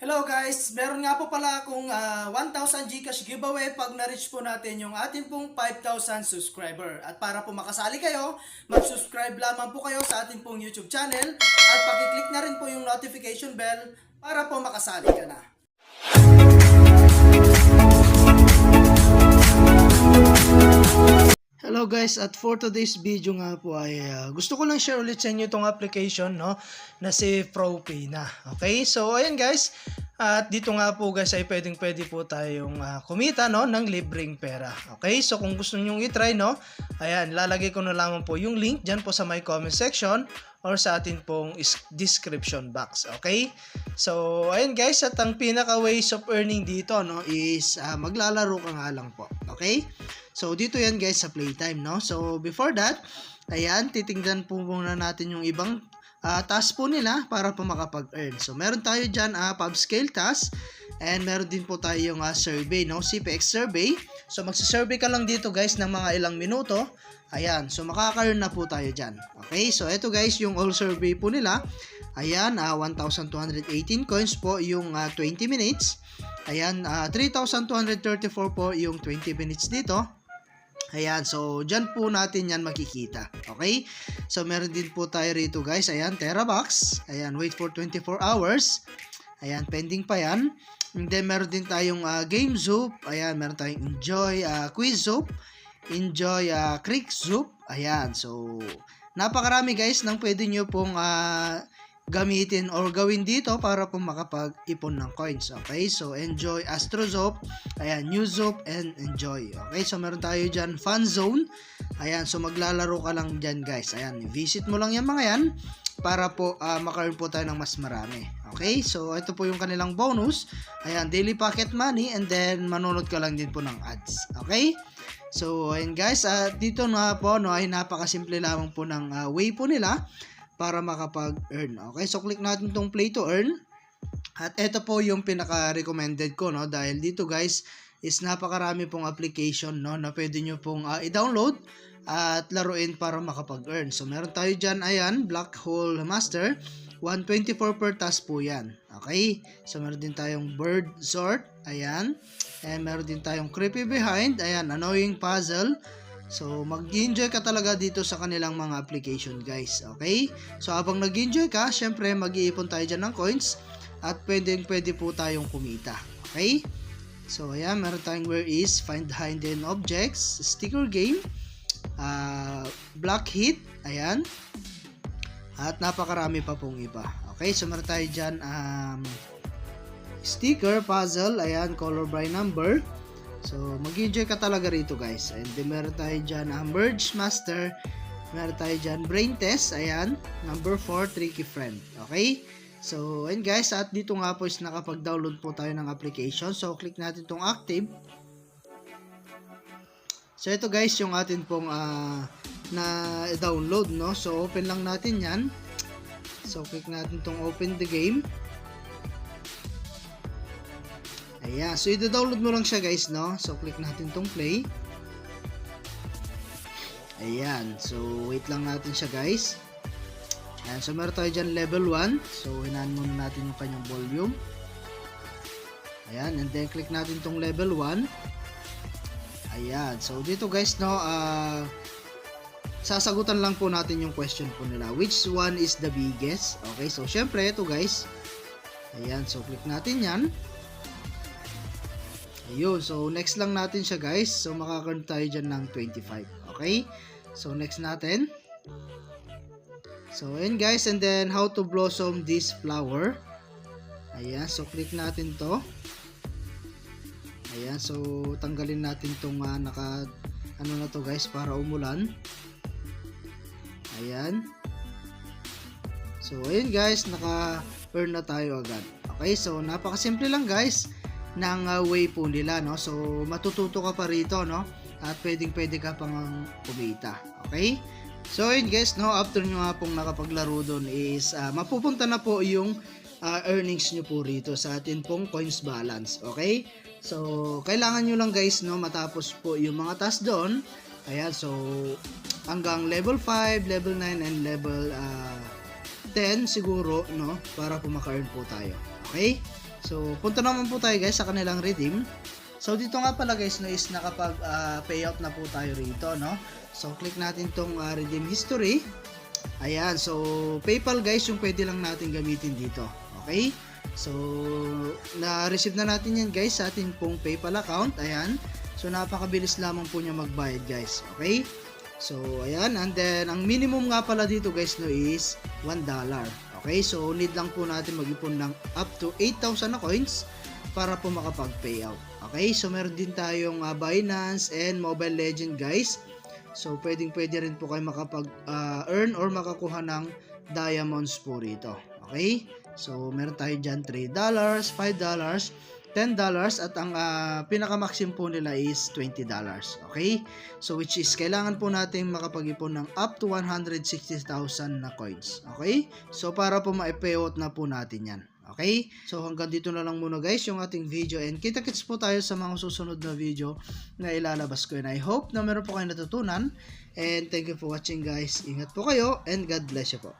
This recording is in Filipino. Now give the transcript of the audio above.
Hello guys, meron nga po pala akong 1,000 GCash giveaway pag na-reach po natin yung ating pong 5,000 subscriber. At para po makasali kayo, mag-subscribe lamang po kayo sa ating pong YouTube channel at pakiclick na rin po yung notification bell para po makasali ka na. Hello guys, at for today's video nga po ay gusto ko lang share ulit sa inyo itong application na si ProPay na. Okay, so ayan guys, at dito nga po guys ay pwede po tayong kumita ng libreng pera. Okay, so kung gusto niyo i-try ayan, lalagay ko na lamang po yung link dyan po sa my comment section or sa atin pong description box. Okay, so ayan guys, at ang pinaka ways of earning dito is maglalaro ka nga lang po. Okay, so dito yan guys sa playtime so before that, ayan, titingnan po muna natin yung ibang task po nila para po makapag-earn. So meron tayo dyan pub scale task, and meron din po tayo yung survey, CPX survey. So magsa-survey ka lang dito guys ng mga ilang minuto. Ayan, so makaka-earn na po tayo dyan. Okay, so ito guys yung all survey po nila. Ayan, 1,218 coins po yung 20 minutes. Ayan, 3,234 po yung 20 minutes dito. Ayan, so dyan po natin yan makikita. Okay, so meron din po tayo rito guys. Ayan, Terabucks. Ayan, wait for 24 hours. Ayan, pending pa yan. And then meron din tayong Game Zoop. Ayan, meron tayong Enjoy Quiz Zoop, Enjoy Creek Zoop. Ayan, so napakarami guys ng pwede nyo pong gamitin or gawin dito para po makapag-ipon ng coins. Okay, so Enjoy Astro Zoop, ayan, New Zoop, and Enjoy. Okay, so meron tayo dyan Fun Zone. Ayan, so maglalaro ka lang dyan guys. Ayan, visit mo lang yung mga yan para po maka-earn po tayo ng mas marami. Okay, so ito po yung kanilang bonus. Ayan, daily pocket money, and then manonood ka lang din po ng ads. Okay, so ayan guys, dito na po ay napakasimple lamang po ng way po nila para makapag-earn. Okay, so click natin tong play to earn. At ito po yung pinaka-recommended ko dahil dito guys is napakarami pong application na pwede nyo pong i-download at laruin para makapag-earn. So meron tayo dyan, ayan, Black Hole Master, 124 per task po yan. Okay, so meron din tayong Bird Sort, ayan, and meron din tayong Creepy Behind, ayan, Annoying Puzzle. So mag-enjoy ka talaga dito sa kanilang mga application guys. Okay, so habang nag-enjoy ka, syempre mag-iipon tayo dyan ng coins at pwede po tayong kumita. Okay, so ayan, meron tayong Where Is, Find Hidden Objects, Sticker Game, Black Hit, ayan, at napakarami pa pong iba. Okay, so meron tayo dyan Sticker Puzzle, ayan, Color by Number. So mag-enjoy ka talaga rito guys. And then meron tayo dyan Merge Master, meron tayo dyan Brain Test, ayan, number 4, Tricky Friend. Okay, so and guys, at dito nga po is nakapag-download po tayo ng application. So click natin tong active. So ito guys yung atin pong na download so open lang natin yan. So click natin tong open the game. Ayan, so i-download mo lang siya guys so click natin tong play. Ayan, so wait lang natin siya guys. Ayan, so meron tayo dyan level 1. So hinaan muna natin yung kanyang volume. Ayan, and then click natin tong level 1. Ayan, so dito guys sasagutan lang po natin yung question po nila, which one is the biggest. Okay, so syempre ito guys. Ayan, so click natin yan. Ayun, so next lang natin siya guys. So makaka-earn tayo dyan ng 25. Okay, so next natin. So ayan guys, and then how to blossom this flower. Ayan, so click natin to. Ayan, so tanggalin natin tong naka ano na to guys para umulan. Ayan, so ayan guys, naka-earn na tayo agad. Okay, so napakasimple lang guys ng way po nila so matututo ka pa rito at pwede ka pang kumita. Okay, so yun guys after nyo nga pong nakapaglaro doon is mapupunta na po yung earnings nyo po rito sa atin pong coins balance. Okay, so kailangan nyo lang guys matapos po yung mga task doon. Ayan, so hanggang level 5, level 9, and level 10 siguro para po maka-earn po tayo. Okay, So, punta naman po tayo guys sa kanilang redeem. So, dito nga pala guys no, is nakapag payout na po tayo rito, no? So, click natin tong redeem history. Ayan, so PayPal guys yung pwede lang natin gamitin dito. Okay? So, na-receive na natin yan guys sa ating pong PayPal account. Ayan. So, napakabilis lamang po niya magbayad guys. Okay? So, ayan. And then, ang minimum nga pala dito guys no is $1. Okay? So, need lang po natin mag-ipon ng up to 8,000 na coins para po makapag-payout. Okay? So, meron din tayong Binance and Mobile Legend guys. So, pwede rin po kayo makapag-earn or makakuha ng diamonds po rito. Okay? So, meron tayo dyan $3, $5, $10, at ang pinaka-maximum po nila is $20. Okay? So, which is, kailangan po natin makapag-ipon ng up to 160,000 na coins. Okay? So, para po ma-payout na po natin yan. Okay? So, hanggang dito na lang muna guys yung ating video, and kita-kits po tayo sa mga susunod na video na ilalabas ko, and I hope na meron po kayo natutunan, and thank you for watching guys. Ingat po kayo, and God bless you po.